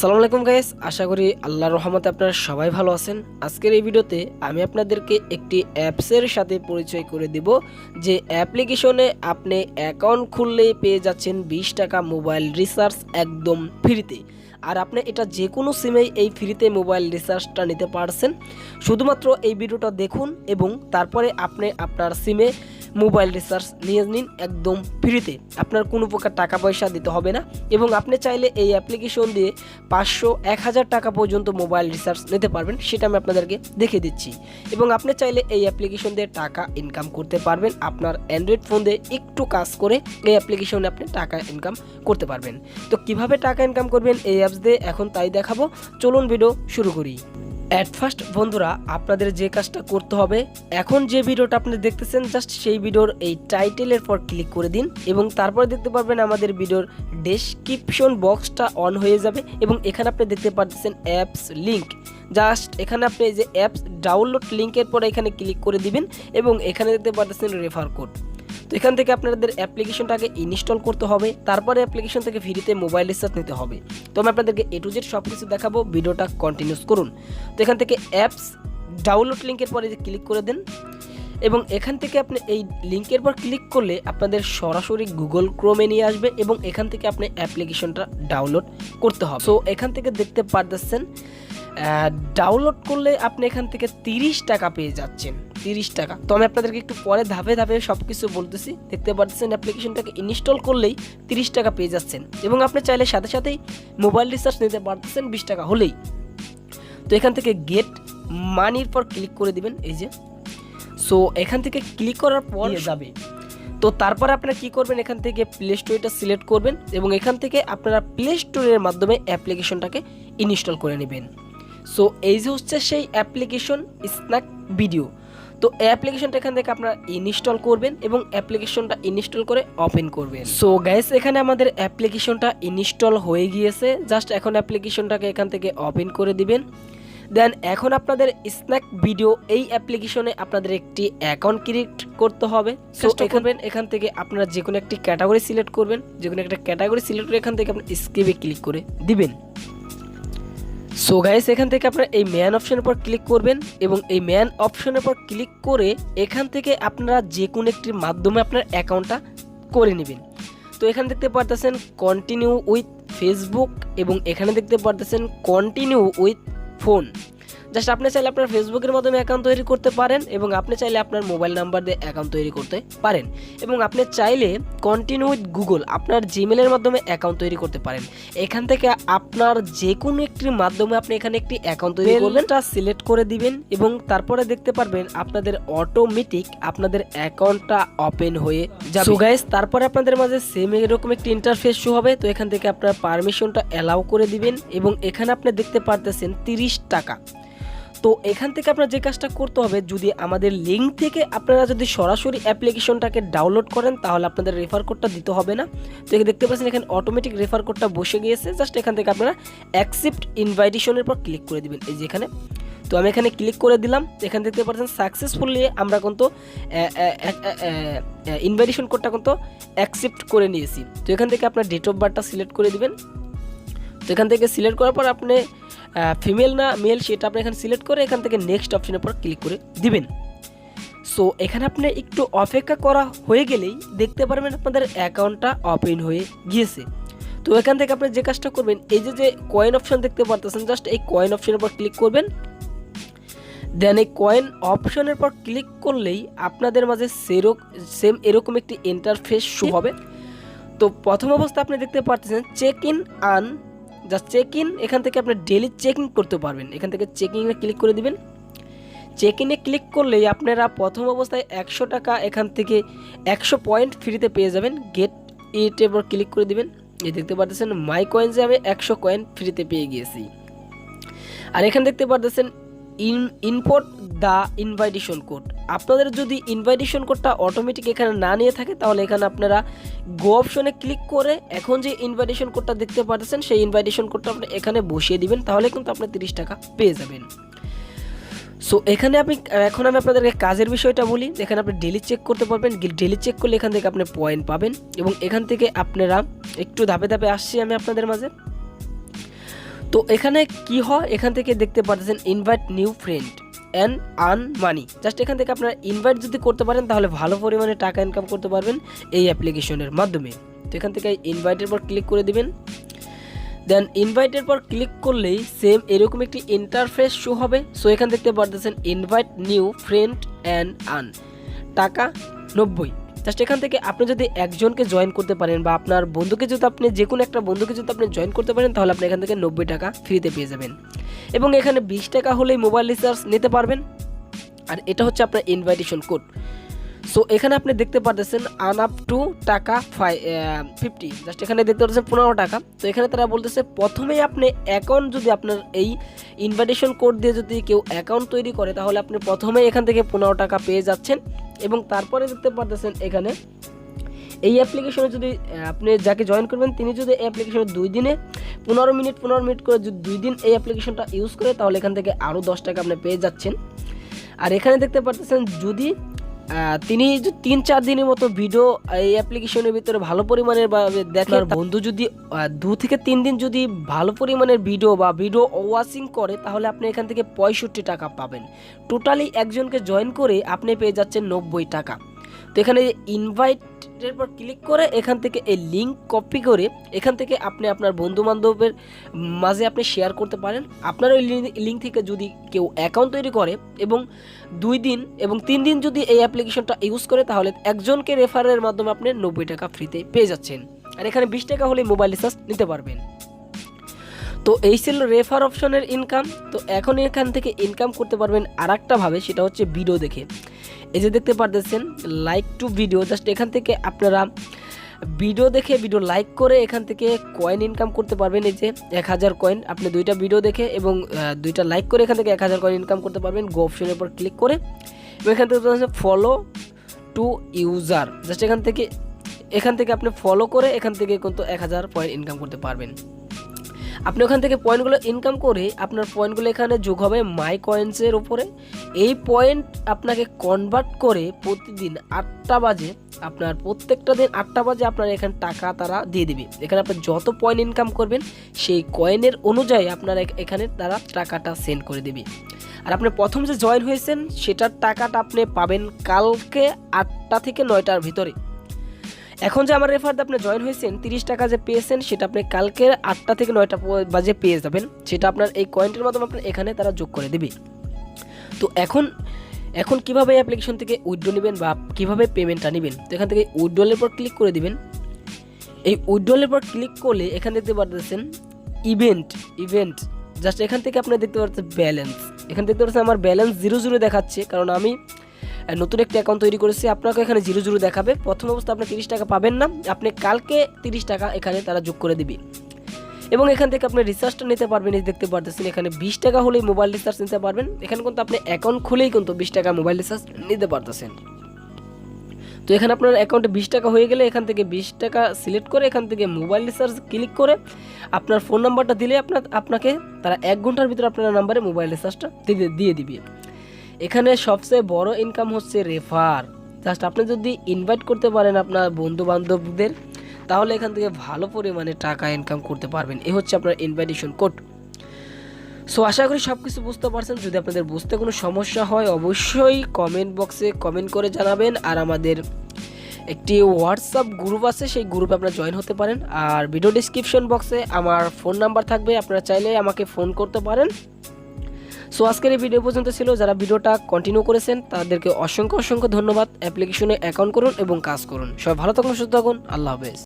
আসসালামু আলাইকুম গাইস, আশা করি আল্লাহর রহমতে আপনারা সবাই ভালো আছেন। আজকের এই ভিডিওতে আমি আপনাদেরকে একটি অ্যাপসের সাথে পরিচয় করে দেব, যে অ্যাপ্লিকেশনে আপনি অ্যাকাউন্ট খুললেই পেয়ে যাচ্ছেন 20 টাকা মোবাইল রিচার্জ একদম ফ্রিতে। আর আপনি এটা যে কোনো সিমেই এই ফ্রিতে মোবাইল রিচার্জটা নিতে পারছেন। শুধুমাত্র এই ভিডিওটা দেখুন এবং তারপরে আপনি আপনার সিমে মোবাইল রিচার্জ নিয়ে নিন একদম ফ্রিতে। আপনার কোনো প্রকার টাকা পয়সা দিতে হবে না এবং আপনি চাইলে এই অ্যাপ্লিকেশন দিয়ে 500-1000 টাকা পর্যন্ত মোবাইল রিচার্জ নিতে পারবেন, সেটা আমি আপনাদেরকে দেখে দিচ্ছি। এবং আপনি চাইলে এই অ্যাপ্লিকেশন দিয়ে টাকা ইনকাম করতে পারবেন। আপনার অ্যান্ড্রয়েড ফোন দিয়ে একটু কাজ করে এই অ্যাপ্লিকেশনে আপনি টাকা ইনকাম করতে পারবেন। তো কিভাবে টাকা ইনকাম করবেন এই অ্যাপস দিয়ে এখন তাই দেখাবো। চলুন ভিডিও শুরু করি। অ্যাট ফার্স্ট বন্ধুরা, আপনাদের যে কাজটা করতে হবে, এখন যে ভিডিওটা আপনি দেখতেছেন জাস্ট সেই ভিডিওর এই টাইটেলের পর ক্লিক করে দিন এবং তারপরে দেখতে পারবেন আমাদের ভিডিওর ডেসক্রিপশন বক্সটা অন হয়ে যাবে এবং এখানে আপনি দেখতে পাচ্ছেন অ্যাপস লিঙ্ক। জাস্ট এখানে আপনি এই যে অ্যাপস ডাউনলোড লিঙ্কের পরে এখানে ক্লিক করে দিবেন এবং এখানে দেখতে পাচ্ছেন রেফার কোড। তো এখান থেকে আপনাদের অ্যাপ্লিকেশনটাকে ইনস্টল করতে হবে, তারপরে অ্যাপ্লিকেশন থেকে ফ্রিতে মোবাইল রিচার্জ নিতে হবে। তো আমি আপনাদেরকে A to Z সব কিছু দেখাবো, ভিডিওটা কন্টিনিউস করুন। তো এখান থেকে অ্যাপস ডাউনলোড লিঙ্কের পরে যে ক্লিক করে দেন এবং এখান থেকে আপনি এই লিঙ্কের পর ক্লিক করলে আপনাদের সরাসরি গুগল ক্রোমে নিয়ে আসবে এবং এখান থেকে আপনি অ্যাপ্লিকেশনটা ডাউনলোড করতে হবে। সো এখান থেকে দেখতে পারতেছেন ডাউনলোড করলে আপনি এখান থেকে 30 টাকা পেয়ে যাচ্ছেন, 30 টাকা। তো আমি আপনাদেরকে একটু পরে ধাপে ধাপে সব কিছু বলতেছি। দেখতে পাচ্ছেন অ্যাপ্লিকেশনটাকে ইনস্টল করলেই 30 টাকা পেয়ে যাচ্ছেন এবং আপনি চাইলে সাথে সাথেই মোবাইল রিচার্জ নিতে পারতেছেন 20 টাকা হলেই। তো এখান থেকে গেট মানির পর ক্লিক করে দিবেন এই যে। সো এখান থেকে ক্লিক করার পর যাবে। তো তারপরে আপনারা কি করবেন, এখান থেকে প্লে স্টোরটা সিলেক্ট করবেন এবং এখান থেকে আপনারা প্লে স্টোরের মাধ্যমে অ্যাপ্লিকেশনটাকে ইনস্টল করে নেবেন। সো এই যে হচ্ছে সেই অ্যাপ্লিকেশন স্ন্যাক ভিডিও। তো এই অ্যাপ্লিকেশনটা এখান থেকে আপনারা ইনস্টল করবেন এবং অ্যাপ্লিকেশনটা ইনস্টল করে ওপেন করবেন। সো গাইস, এখানে আমাদের অ্যাপ্লিকেশনটা ইনস্টল হয়ে গিয়েছে। জাস্ট এখন অ্যাপ্লিকেশনটাকে এখান থেকে ওপেন করে দিবেন। দেন এখন আপনাদের স্ন্যাক ভিডিও এই অ্যাপ্লিকেশনে আপনাদের একটি অ্যাকাউন্ট ক্রিয়েট করতে হবে। সো এখান থেকে আপনারা যে কোনো একটি ক্যাটাগরি সিলেক্ট করবেন, যে কোনো একটা ক্যাটাগরি সিলেক্ট করে এখান থেকে আপনি স্কিপে ক্লিক করে দিবেন। সো গাইস, এখান থেকে আপনারা এই ম্যান অপশনের পর ক্লিক করবেন এবং এই ম্যান অপশনের পর ক্লিক করে এখান থেকে আপনারা যে কোনো একটির মাধ্যমে আপনার অ্যাকাউন্টটা করে নেবেন। তো এখানে দেখতে পারতেছেন কন্টিনিউ উইথ ফেসবুক এবং এখানে দেখতে পারতেছেন কন্টিনিউ উইথ ফোন। জাস্ট আপনি চাইলে আপনার ফেসবুকের মাধ্যমে অ্যাকাউন্ট তৈরি করতে পারেন এবং আপনি চাইলে আপনার মোবাইল নাম্বার দিয়ে অ্যাকাউন্ট তৈরি করতে পারেন এবং আপনি চাইলে কন্টিনিউ উইথ গুগল আপনার জিমেলের মাধ্যমে অ্যাকাউন্ট তৈরি করতে পারেন। এখান থেকে আপনার যে কোনো একটির মাধ্যমে আপনি এখানে একটি অ্যাকাউন্ট তৈরি করবেন, তা সিলেক্ট করে দিবেন এবং তারপরে দেখতে পারবেন আপনাদের অটোমেটিক আপনাদের অ্যাকাউন্টটা ওপেন হয়ে যাবে। সো গাইস, তারপরে আপনাদের মাঝে সেম এরকম একটি ইন্টারফেস শো হবে। তো এখান থেকে আপনার পারমিশনটা অ্যালাউ করে দিবেন এবং এখানে আপনি দেখতে পারতেছেন 30 টাকা। তো এখান থেকে আপনার যে কাজটা করতে হবে, যদি আমাদের লিঙ্ক থেকে আপনারা যদি সরাসরি অ্যাপ্লিকেশনটাকে ডাউনলোড করেন তাহলে আপনাদের রেফার কোডটা দিতে হবে না। তো এখানে দেখতে পাচ্ছেন এখানে অটোমেটিক রেফার কোডটা বসে গিয়েছে। জাস্ট এখান থেকে আপনারা অ্যাকসেপ্ট ইনভাইটেশনের পর ক্লিক করে দিবেন এই যে এখানে। তো আমি এখানে ক্লিক করে দিলাম। এখানে দেখতে পাচ্ছেন সাকসেসফুলি আমরা কিন্তু ইনভাইটেশন কোডটা কিন্তু অ্যাকসেপ্ট করে নিয়েছি। তো এখান থেকে আপনার ডেট অফ বার্থটা সিলেক্ট করে দিবেন। তো এখান থেকে সিলেক্ট করার পর আপনি ফিমেল না মেল সেটা আপনি এখানে সিলেক্ট করে এখান থেকে নেক্সট অপশনের পর ক্লিক করে দিবেন। সো এখানে আপনি একটু অপেক্ষা করা হয়ে গেলেই দেখতে পারবেন আপনাদের অ্যাকাউন্টটা ওপেন হয়ে গিয়েছে। তো এখান থেকে আপনি যে কাজটা করবেন, এই যে কয়েন অপশন দেখতে পারতেছেন, জাস্ট এই কয়েন অপশনের পর ক্লিক করবেন। দেন এই কয়েন অপশনের পর ক্লিক করলেই আপনাদের মাঝে সেম এরকম একটি ইন্টারফেস শো হবে। তো প্রথম অবস্থা আপনি দেখতে পারতেছেন চেক ইন আন, জাস্ট চেক ইন। এখান থেকে আপনি ডেলি চেকিং করতে পারবেন। এখান থেকে চেকিংয়ে ক্লিক করে দিবেন। চেক ইনে ক্লিক করলেই আপনারা প্রথম অবস্থায় 100 টাকা এখান থেকে 100 পয়েন্ট ফ্রিতে পেয়ে যাবেন। গেট ইট এর পর ক্লিক করে দিবেন। এই দেখতে পাচ্ছেন মাই কয়েন্সে আমি 100 কয়েন ফ্রিতে পেয়ে গিয়েছি। আর এখানে দেখতে পাচ্ছেন ইনপুট দ্য ইনভাইটেশন কোড। আপনাদের যদি ইনভাইটেশন কোডটা অটোমেটিক এখানে না নিয়ে থাকে তাহলে এখানে আপনারা গো অপশনে ক্লিক করে এখন যে ইনভাইটেশন কোডটা দেখতে পাচ্ছেন সেই ইনভাইটেশন কোডটা আপনি এখানে বসিয়ে দিবেন, তাহলে কিন্তু আপনি 30 টাকা পেয়ে যাবেন। সো এখানে এখন আমি আপনাদেরকে কাজের বিষয়টা বলি। এখানে আপনি ডেলি চেক করতে পারবেন। ডেলি চেক করলে এখান থেকে আপনি পয়েন্ট পাবেন এবং এখান থেকে আপনারা একটু ধাপে ধাপে আসছি আমি আপনাদের মাঝে। তো এখানে কি হয়, এখান থেকে দেখতে পাচ্ছেন invite new friend and earn money. Just এখান থেকে আপনারা ইনভাইট যদি করতে পারেন তাহলে ভালো পরিমাণে টাকা ইনকাম করতে পারবেন এই অ্যাপ্লিকেশনের মাধ্যমে। তো এখান থেকে ইনভাইটের পর ক্লিক করে দিবেন। দেন ইনভাইটের পর ক্লিক করলেই সেম এরকম একটি ইন্টারফেস শো হবে। সো এখান দেখতে পারতেছেন invite new friend and earn, টাকা 90। জাস্ট এখান থেকে আপনি যদি একজনকে জয়েন করতে পারেন বা আপনার বন্ধুকে যদি আপনি যে কোনো একটা বন্ধুকে যদি আপনি জয়েন করতে পারেন তাহলে আপনি এখান থেকে 90 টাকা ফ্রিতে পেয়ে যাবেন। এবং এখানে 20 টাকা হলেই মোবাইল রিচার্জ নিতে পারবেন। আর এটা হচ্ছে আপনার ইনভাইটেশন কোড। সো এখানে আপনি দেখতে পাচ্ছেন আর্ন আপ টু টাকা 50। জাস্ট এখানে দেখতে পাচ্ছেন 15 টাকা। তো এখানে তারা বলতেছে প্রথমেই আপনি অ্যাকাউন্ট যদি আপনার এই ইনভাইটেশন কোড দিয়ে যদি কেউ অ্যাকাউন্ট তৈরি করে তাহলে আপনি প্রথমেই এখান থেকে 15 টাকা পেয়ে যাচ্ছেন। এবং তারপরে দেখতে পাচ্ছেন এখানে এই অ্যাপ্লিকেশনে যদি আপনি যাকে জয়েন করবেন তিনি যদি এই অ্যাপ্লিকেশনে 2 দিনে 15 মিনিট করে যদি 2 দিন এই অ্যাপ্লিকেশনটা ইউজ করে তাহলে এখান থেকে আরও 10 টাকা আপনি পেয়ে যাচ্ছেন। আর এখানে দেখতে পাচ্ছেন যদি তিনি 3-4 দিনের মতো ভিডিও এই অ্যাপ্লিকেশনের ভিতরে ভালো পরিমাণের দেখে, বন্ধু যদি 2 থেকে 3 দিন যদি ভালো পরিমাণের ভিডিও ওয়াচিং করে তাহলে আপনি এখান থেকে 65 টাকা পাবেন। টোটালি একজনকে জয়েন করে আপনি পেয়ে যাচ্ছেন 90 টাকা। তো এখানে ইনভাইটের পর ক্লিক করে এখান থেকে এই লিঙ্ক কপি করে এখান থেকে আপনি আপনার বন্ধু বান্ধবের মাঝে আপনি শেয়ার করতে পারেন। আপনার ওই লিঙ্ক থেকে যদি কেউ অ্যাকাউন্ট তৈরি করে এবং 2 দিন এবং 3 দিন যদি এই অ্যাপ্লিকেশনটা ইউজ করে তাহলে একজনকে রেফারের মাধ্যমে আপনি 90 টাকা ফ্রিতে পেয়ে যাচ্ছেন। আর এখানে 20 টাকা হলে মোবাইল রিচার্জ নিতে পারবেন। তো এই ছিল রেফার অপশনের ইনকাম। তো এখন এখান থেকে ইনকাম করতে পারবেন আরেকটা ভাবে, সেটা হচ্ছে ভিডিও দেখে। এই যে দেখতে পারতেছেন লাইক টু ভিডিও, জাস্ট এখান থেকে আপনারা ভিডিও দেখে ভিডিও লাইক করে এখান থেকে কয়েন ইনকাম করতে পারবেন। এই যে 1000 কয়েন আপনি 2টা ভিডিও দেখে এবং 2টা লাইক করে এখান থেকে 1000 কয়েন ইনকাম করতে পারবেন। গো অপশনের উপর ক্লিক করে এবং এখান থেকে ফলো টু ইউজার, জাস্ট এখান থেকে আপনি ফলো করে এখান থেকে কিন্তু 1000 পয়েন্ট ইনকাম করতে পারবেন। আপনি ওখান থেকে পয়েন্টগুলো ইনকাম করে আপনার পয়েন্টগুলো এখানে যোগ হবে মাই কয়েন্সের উপরে। এই পয়েন্ট আপনাকে কনভার্ট করে প্রতিদিন 8টা বাজে আপনার প্রত্যেকটা দিন 8টা বাজে আপনার এখানে টাকা তারা দিয়ে দিবে। এখানে আপনি যত পয়েন্ট ইনকাম করবেন সেই কয়েনের অনুযায়ী আপনার এখানে তারা টাকাটা সেন্ড করে দেবে। আর আপনি প্রথম যে জয়েন হয়েছেন সেটার টাকাটা আপনি পাবেন কালকে 8টা থেকে 9টার ভিতরে। এখন যে আমার রেফার আপনি জয়েন হয়েছেন 30 টাকা যে পেয়েছেন সেটা আপনি কালকে 8টা থেকে 9টা বাজে পেয়ে যাবেন। সেটা আপনার এই কয়েন্টের মাধ্যমে আপনার এখানে তারা যোগ করে দেবে। তো এখন কিভাবে অ্যাপ্লিকেশন থেকে উইথড্র নেবেন বা কিভাবে পেমেন্টটা নেবেন, তো এখান থেকে উইথড্রলের পর ক্লিক করে দিবেন। এই উইথড্রলের পর ক্লিক করলে এখানে দেখতে পাচ্ছেন ইভেন্ট, জাস্ট এখান থেকে আপনি দেখতে পাচ্ছেন ব্যালেন্স। এখানে দেখতে পাচ্ছেন আমার ব্যালেন্স 0 দেখাচ্ছে, কারণ আমি নতুন একটা অ্যাকাউন্ট তৈরি করেছি। আপনাকে এখানে 0 দেখাবে। প্রথম অবস্থা আপনি 30 টাকা পাবেন না, আপনি কালকে 30 টাকা এখানে তারা যোগ করে দিবে। এবং এখান থেকে আপনি রিচার্জটা নিতে পারবেন। এই দেখতে পারতেছেন এখানে 20 টাকা হলেই মোবাইল রিচার্জ নিতে পারবেন। এখানে কিন্তু আপনি অ্যাকাউন্ট খুলেই কিন্তু 20 টাকা মোবাইল রিচার্জ নিতে পারতেছেন। তো এখানে আপনার অ্যাকাউন্টে 20 টাকা হয়ে গেলে এখান থেকে 20 টাকা সিলেক্ট করে এখান থেকে মোবাইল রিচার্জ ক্লিক করে আপনার ফোন নাম্বারটা দিলে আপনাকে তারা 1 ঘন্টার ভিতরে আপনার নাম্বারে মোবাইল রিচার্জটা দিয়ে দিবে। এখানে সবচেয়ে বড় ইনকাম হচ্ছে রেফার। জাস্ট আপনি যদি ইনভাইট করতে পারেন আপনার বন্ধু বান্ধবদের তাহলে এখান থেকে ভালো পরিমাণে টাকা ইনকাম করতে পারবেন। এই হচ্ছে আপনার ইনভাইটেশন কোড। সো আশা করি সব কিছু বুঝতে পারছেন। যদি আপনাদের বুঝতে কোনো সমস্যা হয় অবশ্যই কমেন্ট বক্সে কমেন্ট করে জানাবেন। আর আমাদের একটি হোয়াটসঅ্যাপ গ্রুপ আছে, সেই গ্রুপে আপনারা জয়েন হতে পারেন। আর ভিডিও ডিসক্রিপশন বক্সে আমার ফোন নাম্বার থাকবে, আপনারা চাইলে আমাকে ফোন করতে পারেন। সো আজকের এই ভিডিও পর্যন্ত ছিল। যারা ভিডিওটা কন্টিনিউ করেছেন তাদেরকে অসংখ্য ধন্যবাদ। অ্যাপ্লিকেশনে অ্যাকাউন্ট করুন এবং কাজ করুন। সবাই ভালো থাকুন, সুস্থ থাকুন। আল্লাহ হাফেজ।